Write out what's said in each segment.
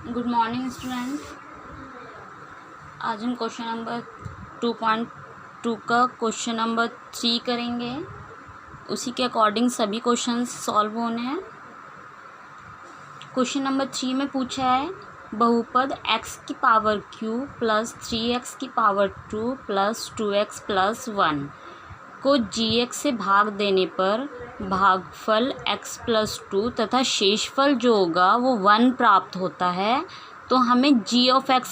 Good morning student. आज हम question number 2.2 का क्वेश्चन नंबर 3 करेंगे। उसी के अकॉर्डिंग सभी क्वेश्चंस सॉल्व होने हैं। क्वेश्चन नंबर 3 में पूछा है बहुपद x की पावर q प्लस 3x की पावर 2 प्लस 2x प्लस 1 को gx से भाग देने पर भागफल x प्लस 2 तथा शेषफल जो होगा वो 1 प्राप्त होता है। तो हमें g ऑफ x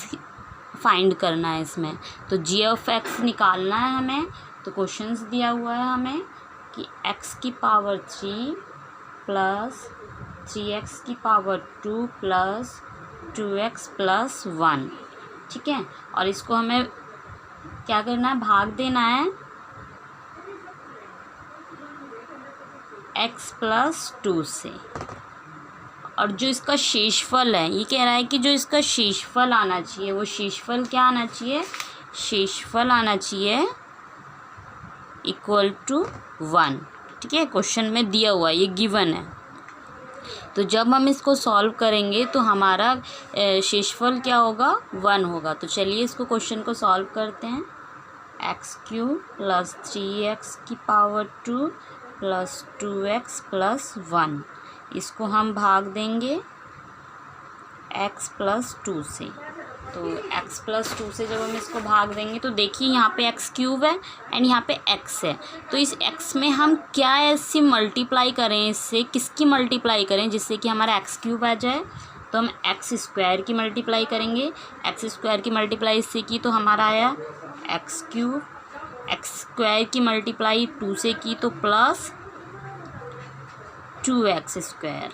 फाइंड करना है इसमें। तो g ऑफ x निकालना है हमें। तो क्वेश्चंस दिया हुआ है हमें कि x की पावर 3 प्लस 3x की पावर 2 प्लस 2x प्लस 1, ठीक है। और इसको हमें क्या करना है, भाग देना है x प्लस 2 से। और जो इसका शेषफल है, ये कह रहा है कि जो इसका शेषफल आना चाहिए वो शेषफल क्या आना चाहिए, शेषफल आना चाहिए इक्वल टू 1, ठीक है। क्वेश्चन में दिया हुआ ये गिवन है। तो जब हम इसको सॉल्व करेंगे तो हमारा शेषफल क्या होगा, 1 होगा। तो चलिए इसको क्वेश्चन को सॉल्व करते हैं। x³ प्लस 3x की पावर 2 प्लस 2x प्लस 1, इसको हम भाग देंगे x प्लस 2 से। तो x प्लस 2 से जब हम इसको भाग देंगे तो देखिए यहाँ पे x³ है एंड यहाँ पे x है। तो इस x में हम क्या ऐसी मल्टीप्लाई करें, इससे किसकी मल्टीप्लाई करें जिससे कि हमारा x³ आ जाए। तो हम x² की मल्टीप्लाई करेंगे। x² की मल्टीप्लाई इससे की तो हमारा आया x³। x² की मल्टीप्लाई 2 से की तो प्लस 2x²।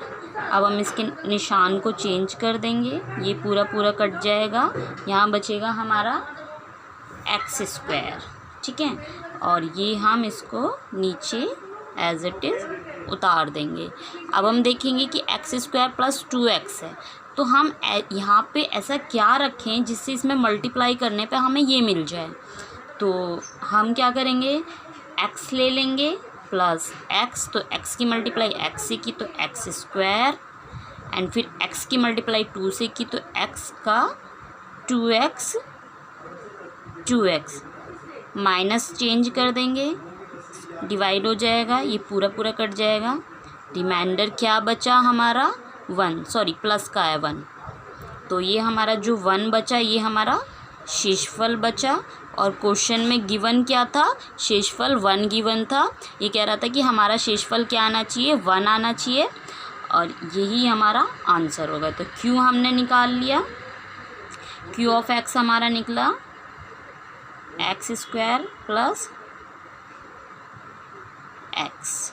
अब हम इसके निशान को चेंज कर देंगे, ये पूरा पूरा कट जाएगा, यहाँ बचेगा हमारा x², ठीक है। और ये हम इसको नीचे एज इट इज़ उतार देंगे। अब हम देखेंगे कि x² प्लस 2x है। तो हम यहाँ पे ऐसा क्या रखें जिससे इसमें मल्टीप्लाई करने पे हमें ये मिल जाए। तो हम क्या करेंगे, x ले लेंगे प्लस x। तो x की मल्टीप्लाई x से की तो x² एंड फिर x की मल्टीप्लाई 2 से की तो x का 2x माइनस चेंज कर देंगे, डिवाइड हो जाएगा, ये पूरा पूरा कट जाएगा। रिमाइंडर क्या बचा हमारा 1, सॉरी प्लस का है 1। तो ये हमारा जो 1 बचा ये हमारा शेषफल बचा। और क्वेश्चन में गिवन क्या था, शेषफल 1 गिवन था। ये कह रहा था कि हमारा शेषफल क्या आना चाहिए, 1 आना चाहिए। और यही हमारा आंसर होगा। तो Q हमने निकाल लिया, Q ऑफ x हमारा निकला x² प्लस x,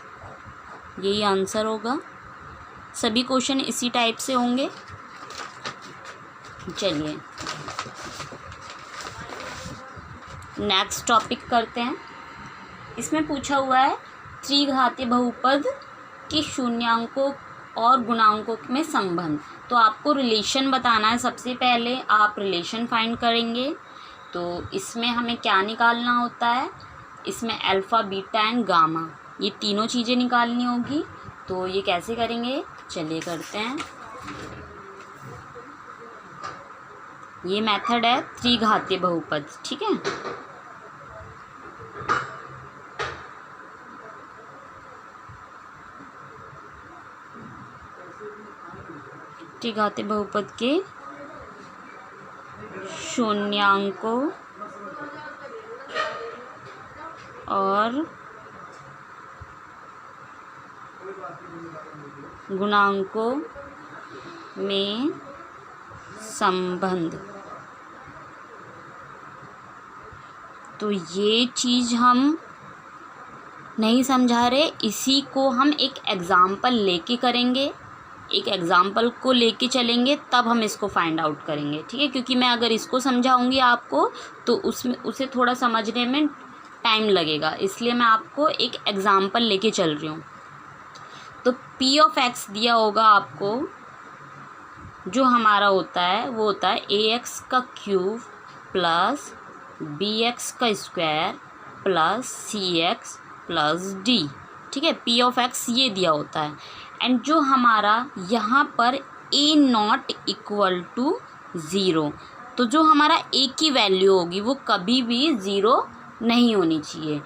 यही आंसर होगा। सभी क्वेश्चन इसी टाइप से होंगे। चलिए नेक्स्ट टॉपिक करते हैं। इसमें पूछा हुआ है त्रिघातीय बहुपद के शून्यांकों और गुणांकों में संबंध। तो आपको रिलेशन बताना है। सबसे पहले आप रिलेशन फाइंड करेंगे। तो इसमें हमें क्या निकालना होता है, इसमें अल्फ़ा बीटा एंड गामा, ये तीनों चीज़ें निकालनी होगी। तो ये कैसे करेंगे, चलिए करते हैं। ये मेथड है त्रिघातीय बहुपद, ठीक है। त्रिघातीय बहुपद के शून्यांकों और गुणांकों में संबंध। तो ये चीज़ हम नहीं समझा रहे, इसी को हम एक एग्ज़ाम्पल लेके करेंगे। एक एग्ज़ाम्पल को लेके चलेंगे तब हम इसको फाइंड आउट करेंगे, ठीक है। क्योंकि मैं अगर इसको समझाऊंगी आपको तो उसमें उसे थोड़ा समझने में टाइम लगेगा, इसलिए मैं आपको एक एग्ज़ाम्पल लेके चल रही हूँ। तो P ऑफ x दिया होगा आपको, जो हमारा होता है वो होता है ax का क्यूब प्लस bx का square plus cx plus d, ठीक है। P ऑफ x ये दिया होता है। एंड जो हमारा यहाँ पर ए नॉट इक्वल टू ज़ीरो। तो जो हमारा ए की वैल्यू होगी वो कभी भी ज़ीरो नहीं होनी चाहिए।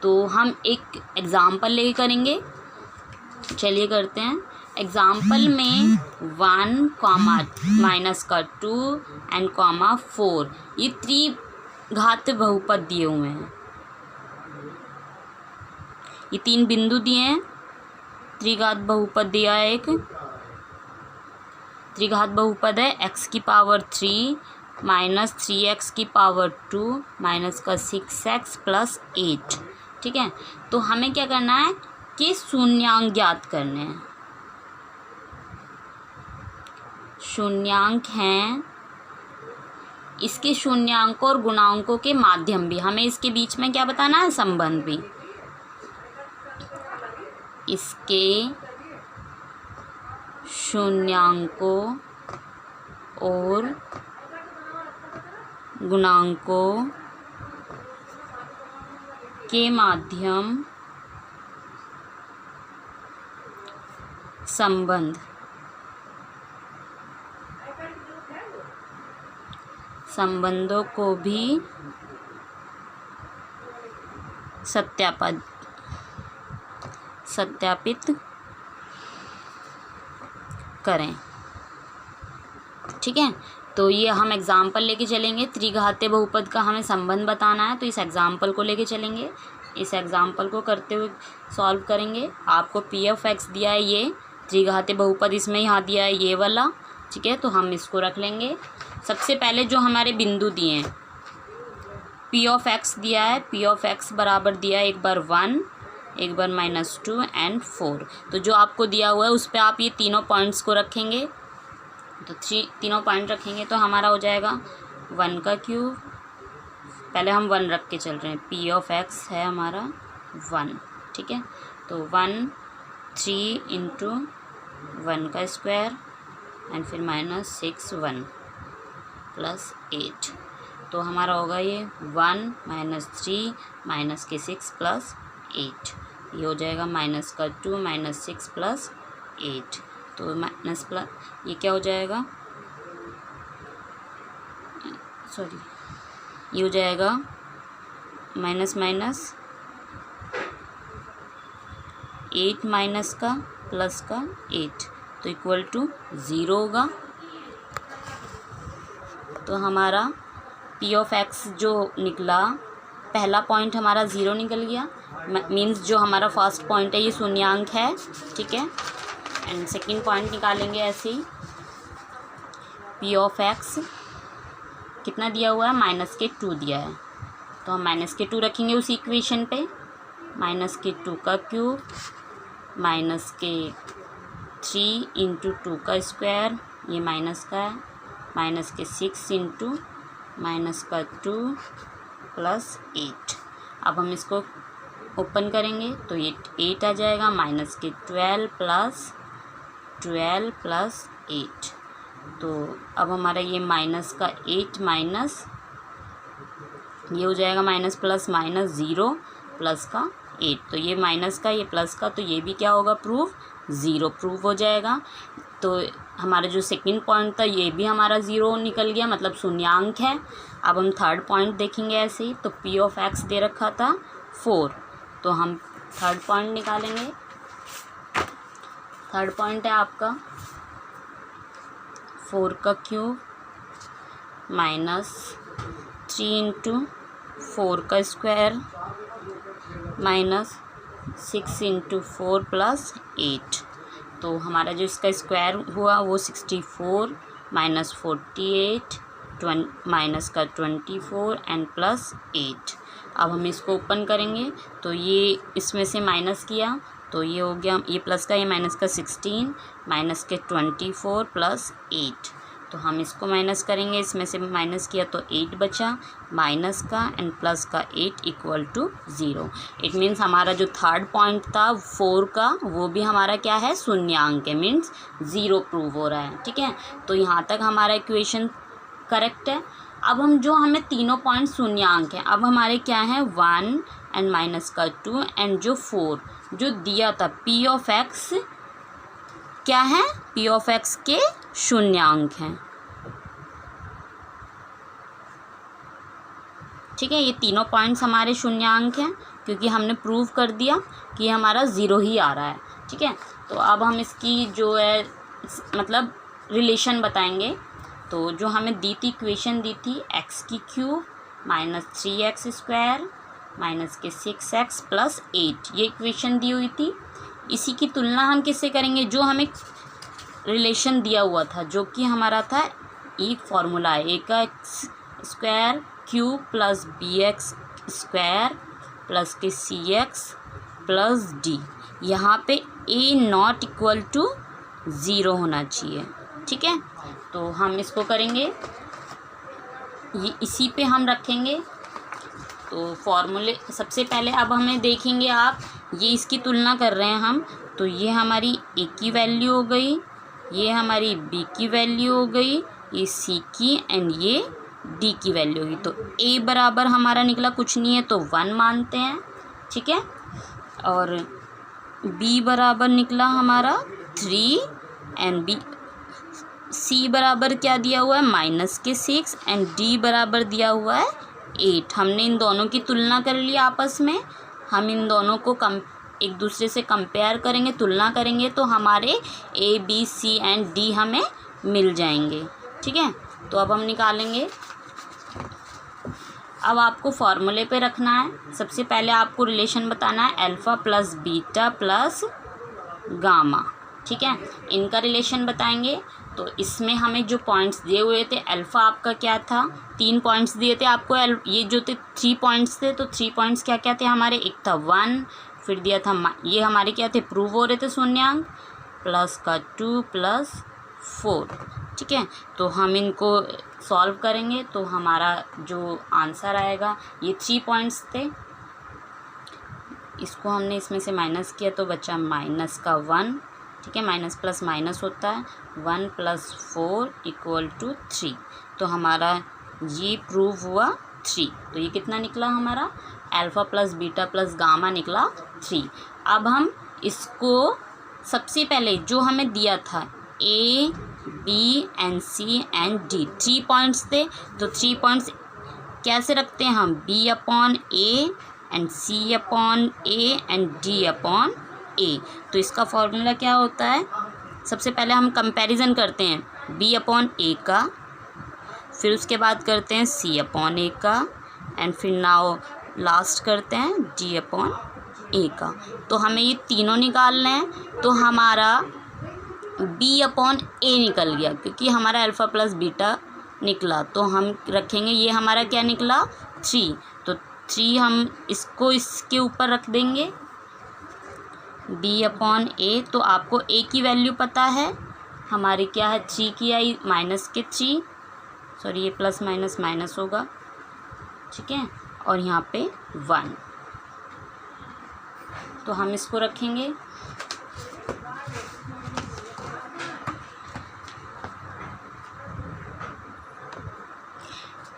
तो हम एक एग्ज़ाम्पल लेके करेंगे, चलिए करते हैं। एग्ज़ाम्पल में 1 कॉमा माइनस का 2 एंड कॉमा 4 ये त्रिघात बहुपद दिए हुए हैं। ये 3 बिंदु दिए हैं, त्रिघात बहुपद दिया है। एक त्रिघात बहुपद है x की पावर 3 माइनस 3x की पावर 2 माइनस का 6x प्लस 8। ठीक है, तो हमें क्या करना है कि शून्यांक ज्ञात करने हैं। शून्यांक हैं, इसके शून्यांकों और गुणांकों के माध्यम भी, हमें इसके बीच में क्या बताना है, संबंध भी। इसके शून्यांकों और गुणांकों के माध्यम संबंध, संबंधों को भी सत्यापित करें। ठीक है, तो ये हम एग्ज़ाम्पल लेके चलेंगे। त्रिघातीय बहुपद का हमें संबंध बताना है, तो इस एग्ज़ाम्पल को लेके चलेंगे। इस एग्ज़ाम्पल को करते हुए सॉल्व करेंगे। आपको पी ऑफ एक्स दिया है, ये त्रिघातीय बहुपद इसमें यहाँ दिया है ये वाला। ठीक है, तो हम इसको रख लेंगे। सबसे पहले जो हमारे बिंदु दिए हैं, पी ऑफ एक्स दिया है, पी ऑफ एक्स बराबर दिया है एक बार 1, एक बार -2 एंड 4। तो जो आपको दिया हुआ है उस पर आप ये तीनों पॉइंट्स को रखेंगे। तो तीनों पॉइंट रखेंगे तो हमारा हो जाएगा 1 का क्यूब। पहले हम 1 रख के चल रहे हैं, पी ऑफ एक्स है हमारा 1। ठीक है, तो 1 3 इंटू 1 का स्क्वायर एंड फिर -6 1 प्लस 8। तो हमारा होगा ये 1 -3 माइनस के 6 प्लस 8। ये हो जाएगा -2 -6 प्लस 8। तो माइनस प्लस ये क्या हो जाएगा, सॉरी ये हो जाएगा माइनस 8 माइनस का प्लस का 8, तो इक्वल टू 0 होगा। तो हमारा पी ऑफ एक्स जो निकला, पहला पॉइंट हमारा 0 निकल गया, मीन्स जो हमारा फर्स्ट पॉइंट है ये शून्यांक है। ठीक है, एंड सेकंड पॉइंट निकालेंगे ऐसे ही। पी ऑफ एक्स कितना दिया हुआ है, -2 दिया है, तो हम -2 रखेंगे उस इक्वेशन पे। -2 का क्यूब -3 इंटू 2 का स्क्वायर, ये माइनस का है, -6 इंटू -2 प्लस 8। अब हम इसको ओपन करेंगे तो ये 8 आ जाएगा, -12 प्लस 8। तो अब हमारा ये माइनस का 8 माइनस ये हो जाएगा माइनस प्लस -0 प्लस का 8। तो ये माइनस का, ये प्लस का, तो ये भी क्या होगा, प्रूफ 0 प्रूफ हो जाएगा। तो हमारा जो सेकंड पॉइंट था ये भी हमारा 0 निकल गया, मतलब शून्यांक है। अब हम थर्ड पॉइंट देखेंगे ऐसे ही। तो पी ऑफ एक्स दे रखा था 4, तो हम थर्ड पॉइंट निकालेंगे। थर्ड पॉइंट है आपका 4 का क्यूब -3 इंटू 4 का स्क्वायर -6 इंटू 4 प्लस 8। तो हमारा जो इसका स्क्वायर हुआ वो 64 -48 माइनस का 24 एंड प्लस 8। अब हम इसको ओपन करेंगे तो ये इसमें से माइनस किया तो ये हो गया, ये प्लस का, ये माइनस का 16 माइनस के 24 प्लस 8। तो हम इसको माइनस करेंगे, इसमें से माइनस किया तो 8 बचा, माइनस का एंड प्लस का 8 इक्वल टू 0। इट मीन्स हमारा जो थर्ड पॉइंट था 4 का वो भी हमारा क्या है, शून्यांक है, मीन्स 0 प्रूव हो रहा है। ठीक है, तो यहाँ तक हमारा इक्वेशन करेक्ट है। अब हम जो हमें तीनों पॉइंट शून्यांक हैं, अब हमारे क्या हैं 1 एंड माइनस का 2 एंड जो 4 जो दिया था पी ऑफ एक्स क्या है, पी ऑफ एक्स के शून्यांक हैं। ठीक है, ये तीनों पॉइंट्स हमारे शून्यांक हैं क्योंकि हमने प्रूव कर दिया कि हमारा ज़ीरो ही आ रहा है। ठीक है, तो अब हम इसकी जो है मतलब रिलेशन बताएंगे। तो जो हमें दी थी इक्वेशन दी थी एक्स की क्यूब माइनस 3x² माइनस के 6x प्लस 8, ये इक्वेशन दी हुई थी। इसी की तुलना हम किससे करेंगे, जो हमें रिलेशन दिया हुआ था जो कि हमारा था एक फार्मूला है, ए का square cube plus B X square plus के सी एक्स प्लस डी। यहाँ पे A not equal to zero होना चाहिए। ठीक है, तो हम इसको करेंगे, ये इसी पे हम रखेंगे। तो फॉर्मूले सबसे पहले अब हमें देखेंगे आप, ये इसकी तुलना कर रहे हैं हम, तो ये हमारी ए की वैल्यू हो गई, ये हमारी बी की वैल्यू हो गई, ये सी की एंड ये डी की वैल्यू होगी। तो ए बराबर हमारा निकला कुछ नहीं है तो 1 मानते हैं। ठीक है, और बी बराबर निकला हमारा 3 एंड बी सी बराबर क्या दिया हुआ है माइनस के 6 एंड डी बराबर दिया हुआ है 8। हमने इन दोनों की तुलना कर ली आपस में। हम इन दोनों को एक दूसरे से कंपेयर करेंगे, तुलना करेंगे तो हमारे A B C and D हमें मिल जाएंगे। ठीक है, तो अब हम निकालेंगे। अब आपको फॉर्मूले पे रखना है। सबसे पहले आपको रिलेशन बताना है alpha plus beta plus gamma. ठीक है, इनका रिलेशन बताएंगे। तो इसमें हमें जो पॉइंट्स दिए हुए थे, अल्फ़ा आपका क्या था, 3 पॉइंट्स दिए थे आपको, ये जो थे 3 पॉइंट्स थे। तो 3 पॉइंट्स क्या क्या थे हमारे, एक था 1, फिर दिया था ये हमारे क्या थे, प्रूव हो रहे थे शून्यांक, प्लस का 2 प्लस 4। ठीक है, तो हम इनको सॉल्व करेंगे तो हमारा जो आंसर आएगा, ये 3 पॉइंट्स थे, इसको हमने इसमें से माइनस किया तो बचा माइनस का 1। ठीक है, माइनस प्लस माइनस होता है, 1 प्लस 4 इक्वल टू 3। तो हमारा ये प्रूव हुआ 3। तो ये कितना निकला हमारा, alpha plus beta plus gamma निकला 3। अब हम इसको सबसे पहले जो हमें दिया था A B and C and D, 3 points थे। तो 3 पॉइंट्स कैसे रखते हैं हम, B upon A and C upon A and D upon A. तो इसका फॉर्मूला क्या होता है, सबसे पहले हम कंपैरिजन करते हैं बी अपॉन ए का, फिर उसके बाद करते हैं सी अपॉन ए का एंड फिर नाउ लास्ट करते हैं डी अपॉन ए का। तो हमें ये तीनों निकालने हैं। तो हमारा बी अपॉन ए निकल गया क्योंकि हमारा अल्फ़ा प्लस बीटा निकला। तो हम रखेंगे, ये हमारा क्या निकला 3। तो 3 हम इसको इसके ऊपर रख देंगे, बी अपॉन ए। तो आपको ए की वैल्यू पता है हमारी क्या है, 3 की आई माइनस के 3, सॉरी ये प्लस माइनस माइनस होगा। ठीक है, और यहाँ पे 1। तो हम इसको रखेंगे।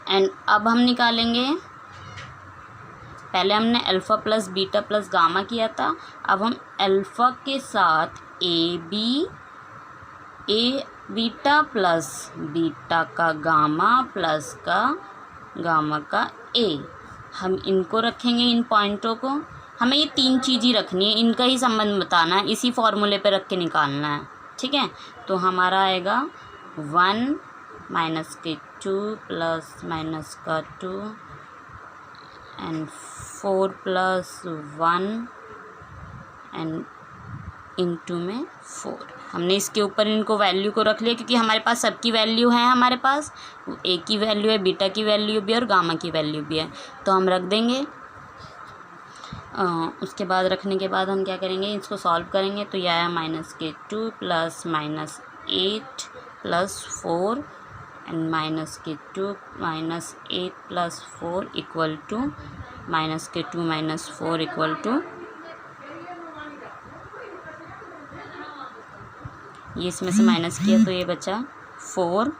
एंड अब हम निकालेंगे, पहले हमने alpha plus beta plus gamma किया था, अब हम अल्फ़ा के साथ ए बीटा प्लस बीटा का गामा प्लस का गामा का ए, हम इनको रखेंगे, इन पॉइंटों को। हमें ये 3 चीज़ ही रखनी है, इनका ही संबंध बताना है, इसी फॉर्मूले पे रख के निकालना है। ठीक है, तो हमारा आएगा 1 माइनस के 2 प्लस माइनस का 2 एंड 4 प्लस 1 एंड इंटू में 4। हमने इसके ऊपर इनको वैल्यू को रख लिया क्योंकि हमारे पास सबकी वैल्यू है, हमारे पास ए की वैल्यू है, बीटा की वैल्यू भी है और गामा की वैल्यू भी है। तो हम रख देंगे। उसके बाद रखने के बाद हम क्या करेंगे, इसको सॉल्व करेंगे। तो यह आया माइनस के 2 plus minus 8 plus 4 and minus के 2 minus 8 plus 4 equal to minus के 2 माइनस 4 इक्वल टू, ये इसमें से माइनस किया तो ये बचा 4,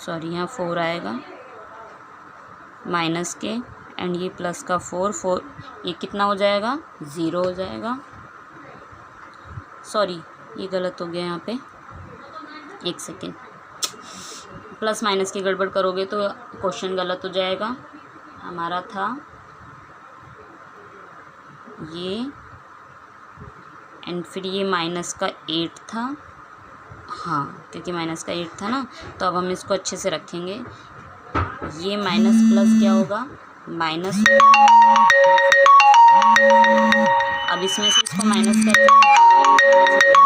सॉरी यहाँ 4 आएगा माइनस के एंड ये प्लस का 4 ये कितना हो जाएगा 0 हो जाएगा, सॉरी ये गलत हो गया यहाँ पे, एक सेकेंड, प्लस माइनस की गड़बड़ करोगे तो क्वेश्चन गलत हो जाएगा। हमारा था ये एंड फिर ये माइनस का 8 था, हाँ क्योंकि माइनस का 8 था ना, तो अब हम इसको अच्छे से रखेंगे। ये माइनस प्लस क्या होगा, माइनस, अब इसमें से इसको माइनस कर